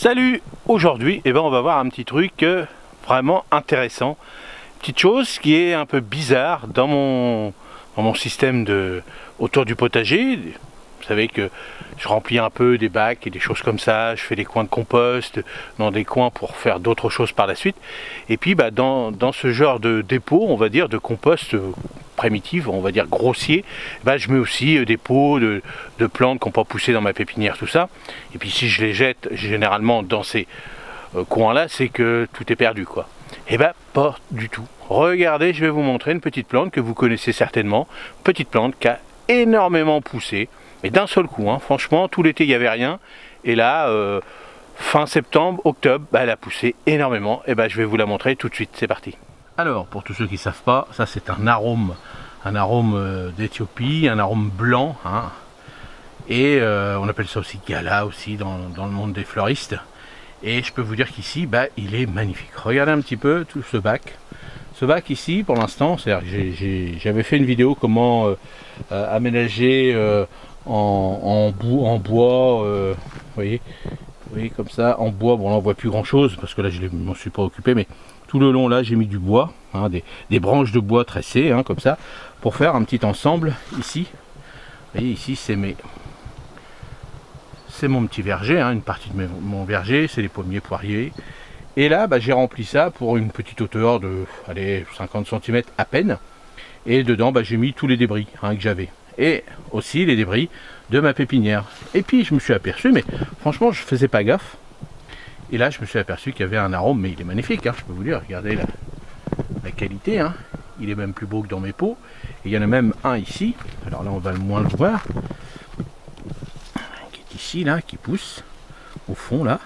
Salut! Aujourd'hui, on va voir un petit truc vraiment intéressant. Petite chose qui est un peu bizarre dans mon système autour du potager. Vous savez que je remplis un peu des bacs et des choses comme ça. Je fais des coins de compost dans des coins pour faire d'autres choses par la suite. Et puis dans ce genre de dépôt, on va dire, de compost primitif, on va dire grossier, je mets aussi des pots de plantes qui n'ont pas poussé dans ma pépinière, tout ça. Et puis si je les jette généralement dans ces coins-là, c'est que tout est perdu, quoi. Et pas du tout. Regardez, je vais vous montrer une petite plante que vous connaissez certainement. Petite plante qui a énormément poussé. Mais d'un seul coup, hein, franchement, tout l'été il n'y avait rien. Et là, fin septembre, octobre, elle a poussé énormément. Et je vais vous la montrer tout de suite. C'est parti. Alors, pour tous ceux qui ne savent pas, ça c'est un arôme d'Éthiopie, un arôme blanc. Hein. Et on appelle ça aussi gala aussi dans le monde des fleuristes. Et je peux vous dire qu'ici, il est magnifique. Regardez un petit peu tout ce bac. Ce bac ici, pour l'instant, j'avais fait une vidéo comment aménager en bois, vous voyez comme ça, en bois. Bon là on voit plus grand chose parce que là je ne m'en suis pas occupé, mais tout le long là j'ai mis du bois, hein, des branches de bois tressées, hein, comme ça, pour faire un petit ensemble ici. Vous voyez ici c'est mon petit verger, hein, une partie de mon verger, c'est les pommiers, poiriers. Et là j'ai rempli ça pour une petite hauteur de 50 cm à peine. Et dedans j'ai mis tous les débris, hein, que j'avais. Et aussi les débris de ma pépinière. Et puis je me suis aperçu, mais franchement je faisais pas gaffe. Et là je me suis aperçu qu'il y avait un arôme, mais il est magnifique, hein, je peux vous dire, regardez la qualité, hein. Il est même plus beau que dans mes pots. Et il y en a même un ici, alors là on va moins le voir, qui est ici, là, qui pousse au fond là.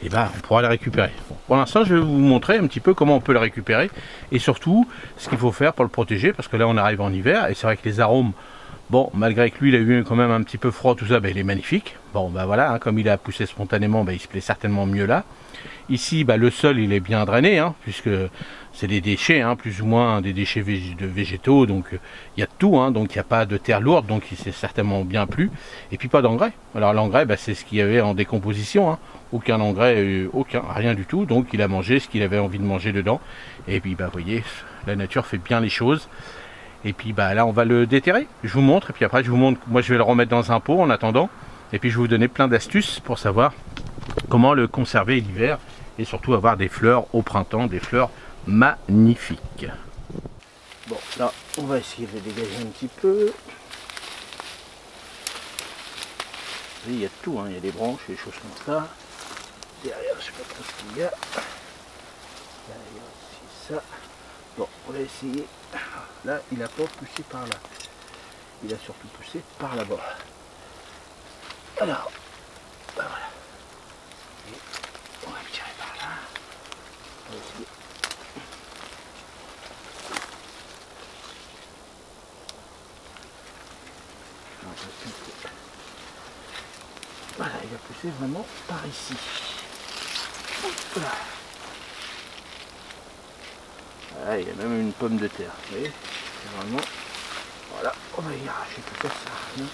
Et on pourra les récupérer. Bon, pour l'instant je vais vous montrer un petit peu comment on peut le récupérer et surtout ce qu'il faut faire pour le protéger, parce que là on arrive en hiver et c'est vrai que les arômes, bon, malgré que lui il a eu quand même un petit peu froid, tout ça, il est magnifique. Bon voilà, hein, comme il a poussé spontanément, il se plaît certainement mieux là. Ici le sol il est bien drainé, hein, puisque c'est des déchets, hein, plus ou moins des déchets végétaux, donc il y a de tout, hein, donc il n'y a pas de terre lourde, donc il s'est certainement bien plu. Et puis pas d'engrais. Alors l'engrais c'est ce qu'il y avait en décomposition, hein. Aucun engrais, rien du tout, donc il a mangé ce qu'il avait envie de manger dedans. Et puis vous voyez, la nature fait bien les choses. Et puis là on va le déterrer, je vous montre, et puis après je vous montre, moi je vais le remettre dans un pot en attendant, et puis je vais vous donner plein d'astuces pour savoir comment le conserver l'hiver, et surtout avoir des fleurs au printemps, des fleurs magnifiques. Bon là on va essayer de les dégager un petit peu. Vous voyez, il y a de tout, hein. Il y a des branches, des choses comme ça. Derrière, je sais pas trop ce qu'il y a. Derrière aussi ça. Bon, on va essayer. Là, il n'a pas poussé par là. Il a surtout poussé par là-bas. Alors, voilà. Et on va le tirer par là. On va essayer. Voilà, il a poussé vraiment par ici. Voilà. Ah, il y a même une pomme de terre, vous voyez, c'est vraiment, voilà, on va y arracher tout ça, ça sert à rien.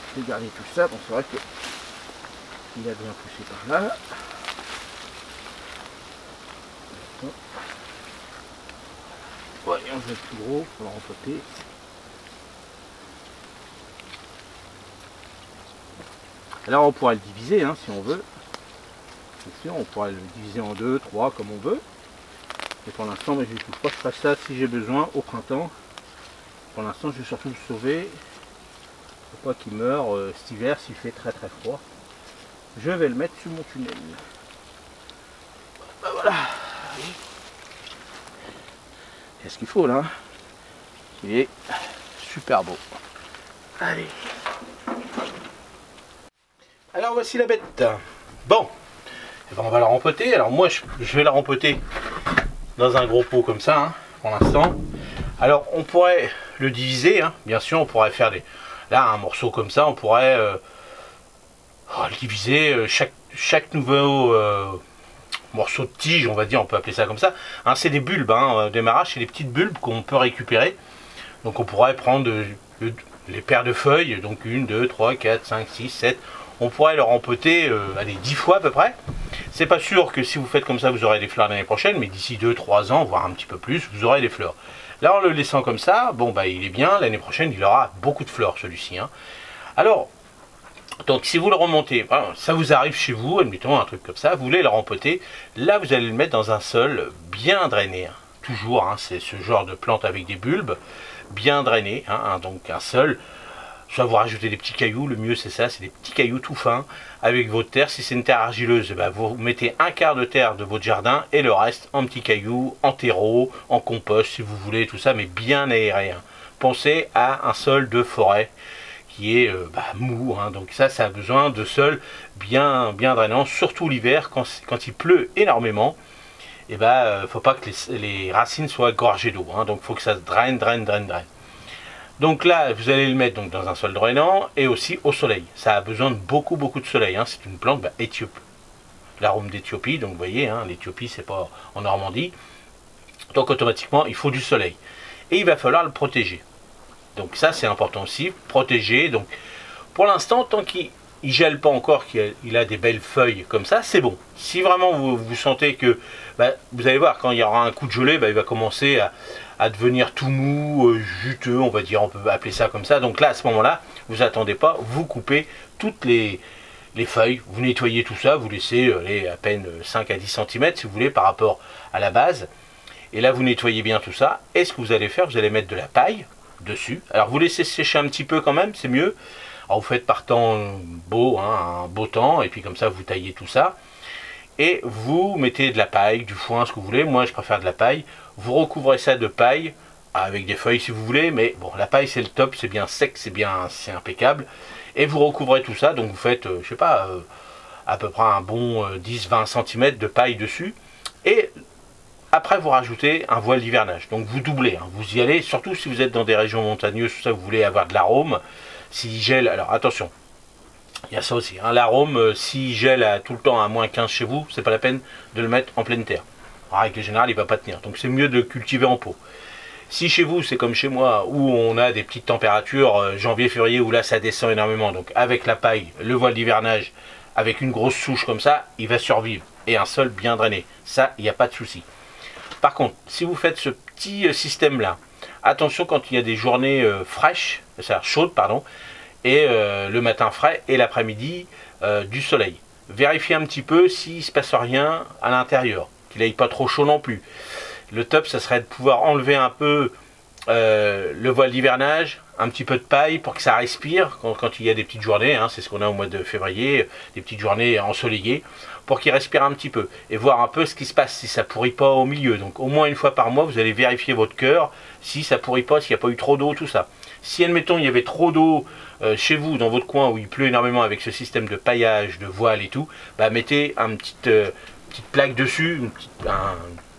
Je vais garder tout ça, bon c'est vrai que il a bien poussé par là. Ouais, et on veut le plus gros pour le rempoter. Alors on pourra le diviser, hein, si on veut. Bien sûr, on pourra le diviser en 2, 3, comme on veut. Et pour l'instant, je ne touche pas, je ferai ça si j'ai besoin au printemps. Pour l'instant, je vais surtout le sauver. Pour pas qu'il meure cet hiver s'il fait très très froid. Je vais le mettre sur mon tunnel. Voilà. Il y a ce qu'il faut là. Il est super beau. Allez. Alors voici la bête. Bon. On va la rempoter. Alors moi, je vais la rempoter dans un gros pot comme ça, hein, pour l'instant. Alors on pourrait le diviser, hein, bien sûr, on pourrait faire là un morceau comme ça, on pourrait le diviser, chaque nouveau morceau de tige, on va dire, on peut appeler ça comme ça, hein, c'est des bulbes, hein, au démarrage c'est des petites bulbes qu'on peut récupérer. Donc on pourrait prendre les paires de feuilles, donc 1, 2, 3, 4, 5, 6, 7, on pourrait le rempoter allez, 10 fois à peu près. C'est pas sûr que si vous faites comme ça, vous aurez des fleurs l'année prochaine, mais d'ici 2-3 ans, voire un petit peu plus, vous aurez des fleurs. Là, en le laissant comme ça, bon, bah, il est bien, l'année prochaine, il aura beaucoup de fleurs, celui-ci. Hein. Alors, donc, si vous le remontez, ça vous arrive chez vous, admettons un truc comme ça, vous voulez le rempoter, là, vous allez le mettre dans un sol bien drainé. Hein. Toujours, hein, c'est ce genre de plante avec des bulbes, bien drainé, hein, donc un sol. Soit vous rajoutez des petits cailloux, le mieux c'est ça, c'est des petits cailloux tout fins avec votre terre. Si c'est une terre argileuse, ben vous mettez un quart de terre de votre jardin et le reste en petits cailloux, en terreau, en compost si vous voulez, tout ça, mais bien aéré. Hein. Pensez à un sol de forêt qui est mou, hein. Donc ça a besoin de sol bien drainant, surtout l'hiver quand il pleut énormément. Et faut pas que les racines soient gorgées d'eau, hein. Donc il faut que ça draine. Donc là, vous allez le mettre donc, dans un sol drainant et aussi au soleil. Ça a besoin de beaucoup de soleil. Hein. C'est une plante éthiope. L'arôme d'Éthiopie, donc vous voyez, hein, l'Éthiopie, c'est pas en Normandie. Donc automatiquement, il faut du soleil. Et il va falloir le protéger. Donc ça, c'est important aussi, protéger. Donc pour l'instant, tant qu'il ne gèle pas encore, qu'il a des belles feuilles comme ça, c'est bon. Si vraiment vous sentez que, vous allez voir, quand il y aura un coup de gelée, il va commencer à devenir tout mou, juteux, on va dire, on peut appeler ça comme ça. Donc là, à ce moment-là, vous attendez pas, vous coupez toutes les feuilles, vous nettoyez tout ça, vous laissez à peine 5 à 10 cm, si vous voulez, par rapport à la base. Et là, vous nettoyez bien tout ça. Et ce que vous allez faire, vous allez mettre de la paille dessus. Alors, vous laissez sécher un petit peu quand même, c'est mieux. Alors, vous faites par temps beau, hein, un beau temps, et puis comme ça, vous taillez tout ça. Et vous mettez de la paille, du foin, ce que vous voulez. Moi, je préfère de la paille. Vous recouvrez ça de paille, avec des feuilles si vous voulez, mais bon, la paille c'est le top, c'est bien sec, c'est impeccable. Et vous recouvrez tout ça, donc vous faites, je sais pas, à peu près un bon 10-20 cm de paille dessus. Et après vous rajoutez un voile d'hivernage, donc vous doublez, hein, vous y allez, surtout si vous êtes dans des régions montagneuses, tout ça, vous voulez avoir de l'arôme. S'il gèle, alors attention, il y a ça aussi, hein, l'arôme, s'il gèle tout le temps à moins 15 chez vous, c'est pas la peine de le mettre en pleine terre. En règle générale, il ne va pas tenir. Donc c'est mieux de le cultiver en pot. Si chez vous, c'est comme chez moi, où on a des petites températures, janvier-février, où là ça descend énormément, donc avec la paille, le voile d'hivernage, avec une grosse souche comme ça, il va survivre. Et un sol bien drainé. Ça, il n'y a pas de souci. Par contre, si vous faites ce petit système-là, attention quand il y a des journées fraîches, c'est-à-dire chaudes, pardon, et le matin frais, et l'après-midi du soleil. Vérifiez un petit peu s'il ne se passe rien à l'intérieur. Qu'il n'aille pas trop chaud non plus. Le top, ça serait de pouvoir enlever un peu le voile d'hivernage, un petit peu de paille pour que ça respire quand il y a des petites journées, hein, c'est ce qu'on a au mois de février, des petites journées ensoleillées, pour qu'il respire un petit peu et voir un peu ce qui se passe, si ça pourrit pas au milieu. Donc au moins une fois par mois, vous allez vérifier votre cœur, si ça pourrit pas, s'il n'y a pas eu trop d'eau, tout ça. Si admettons il y avait trop d'eau chez vous, dans votre coin où il pleut énormément avec ce système de paillage, de voile et tout, mettez un petite plaque dessus, une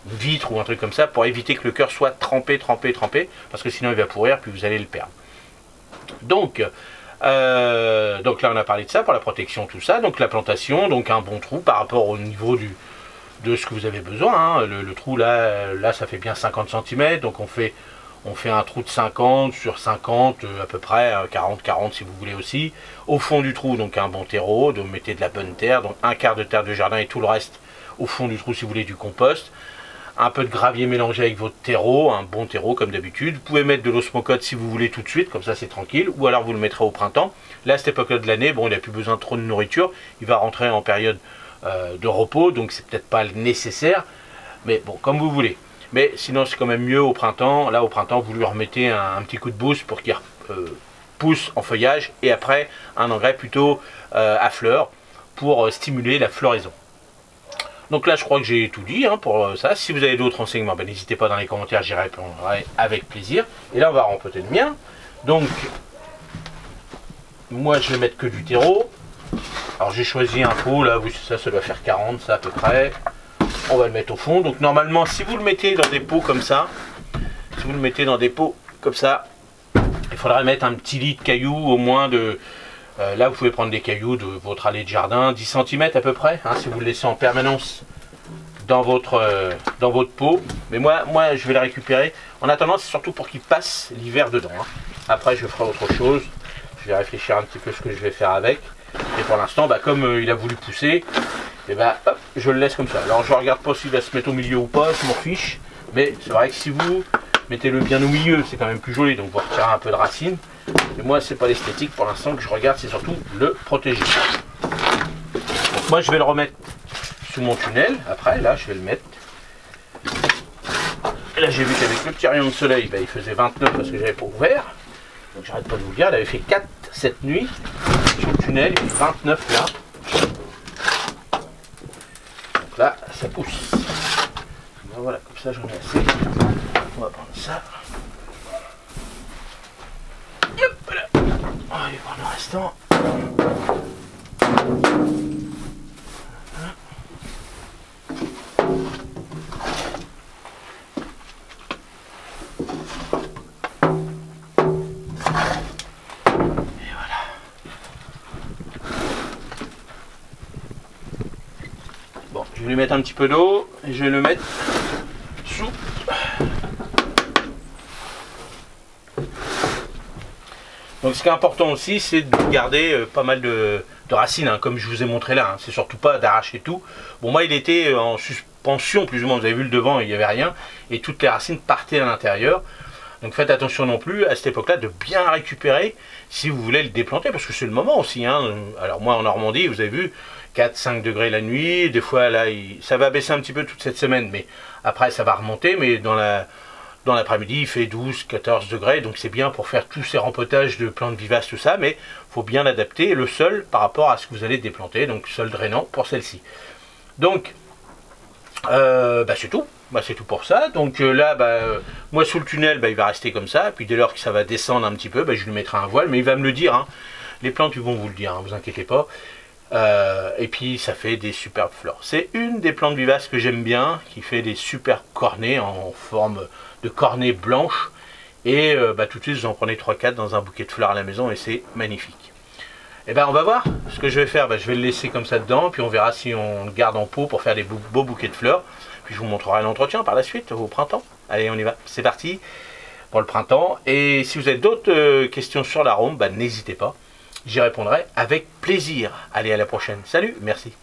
vitre ou un truc comme ça pour éviter que le cœur soit trempé, parce que sinon il va pourrir puis vous allez le perdre. Donc là on a parlé de ça pour la protection, tout ça. Donc la plantation, donc un bon trou par rapport au niveau de ce que vous avez besoin, hein. Le trou là ça fait bien 50 cm, donc on fait un trou de 50 sur 50 à peu près, 40 si vous voulez aussi. Au fond du trou, donc un bon terreau, donc mettez de la bonne terre, donc un quart de terre de jardin et tout le reste au fond du trou si vous voulez du compost. Un peu de gravier mélangé avec votre terreau, un bon terreau comme d'habitude. Vous pouvez mettre de l'osmocote si vous voulez tout de suite, comme ça c'est tranquille, ou alors vous le mettrez au printemps. Là à cette époque de l'année, bon il n'a plus besoin de trop de nourriture, il va rentrer en période de repos, donc c'est peut-être pas nécessaire, mais bon comme vous voulez. Mais sinon c'est quand même mieux au printemps. Là au printemps vous lui remettez un petit coup de boost pour qu'il pousse en feuillage, et après un engrais plutôt à fleurs pour stimuler la floraison. Donc là je crois que j'ai tout dit, hein, pour ça. Si vous avez d'autres renseignements, n'hésitez pas dans les commentaires, j'y répondrai avec plaisir. Et là on va rempoter le mien. Donc moi je vais mettre que du terreau. Alors j'ai choisi un pot, là ça doit faire 40 ça à peu près. On va le mettre au fond. Donc normalement si vous le mettez dans des pots comme ça, il faudrait mettre un petit lit de cailloux au moins de... là vous pouvez prendre des cailloux de votre allée de jardin, 10 cm à peu près, hein, si vous le laissez en permanence dans votre pot. Mais moi je vais le récupérer. En attendant c'est surtout pour qu'il passe l'hiver dedans, hein. Après je ferai autre chose. Je vais réfléchir un petit peu ce que je vais faire avec. Et pour l'instant, bah, comme il a voulu pousser, et bah, hop, je le laisse comme ça. Alors je regarde pas s'il va se mettre au milieu ou pas, je m'en fiche. Mais c'est vrai que si vous mettez-le bien au milieu, c'est quand même plus joli, donc vous retirez un peu de racines. Et moi, c'est pas l'esthétique pour l'instant que je regarde, c'est surtout le protéger. Donc moi, je vais le remettre sous mon tunnel. Après, là, je vais le mettre. Et là, j'ai vu qu'avec le petit rayon de soleil, bah, il faisait 29 parce que j'avais pas ouvert. Donc j'arrête pas de vous le dire, il avait fait 4 cette nuit. Sur le tunnel, il fait 29 là. Donc là, ça pousse. Ben voilà, comme ça, j'en ai assez. On va prendre ça. Hop là. On va aller prendre le restant. Bon, je vais lui mettre un petit peu d'eau et je vais le mettre sous. Donc ce qui est important aussi, c'est de garder pas mal de racines, hein, comme je vous ai montré là. Hein. C'est surtout pas d'arracher tout. Bon, moi il était en suspension plus ou moins, vous avez vu le devant, il n'y avait rien. Et toutes les racines partaient à l'intérieur. Donc faites attention non plus à cette époque-là de bien récupérer si vous voulez le déplanter, parce que c'est le moment aussi. Hein. Alors moi en Normandie, vous avez vu, 4-5 degrés la nuit, des fois là, ça va baisser un petit peu toute cette semaine, mais après ça va remonter, mais dans l'après-midi il fait 12-14 degrés, donc c'est bien pour faire tous ces rempotages de plantes vivaces, tout ça, mais il faut bien adapter le sol par rapport à ce que vous allez déplanter, donc sol drainant pour celle-ci. Donc, bah c'est tout. Bah, c'est tout pour ça. Donc là, moi sous le tunnel, il va rester comme ça. Puis dès lors que ça va descendre un petit peu, je lui mettrai un voile. Mais il va me le dire. Hein. Les plantes, ils vont vous le dire. Hein, vous inquiétez pas. Et puis ça fait des superbes fleurs. C'est une des plantes vivaces que j'aime bien, qui fait des superbes cornets en forme de cornets blanches. Et tout de suite, vous en prenez 3-4 dans un bouquet de fleurs à la maison et c'est magnifique. Et on va voir ce que je vais faire. Je vais le laisser comme ça dedans. Puis on verra si on le garde en pot pour faire des beaux bouquets de fleurs. Puis je vous montrerai l'entretien par la suite au printemps. Allez, on y va. C'est parti pour le printemps. Et si vous avez d'autres questions sur l'arôme, n'hésitez pas. J'y répondrai avec plaisir. Allez, à la prochaine. Salut, merci.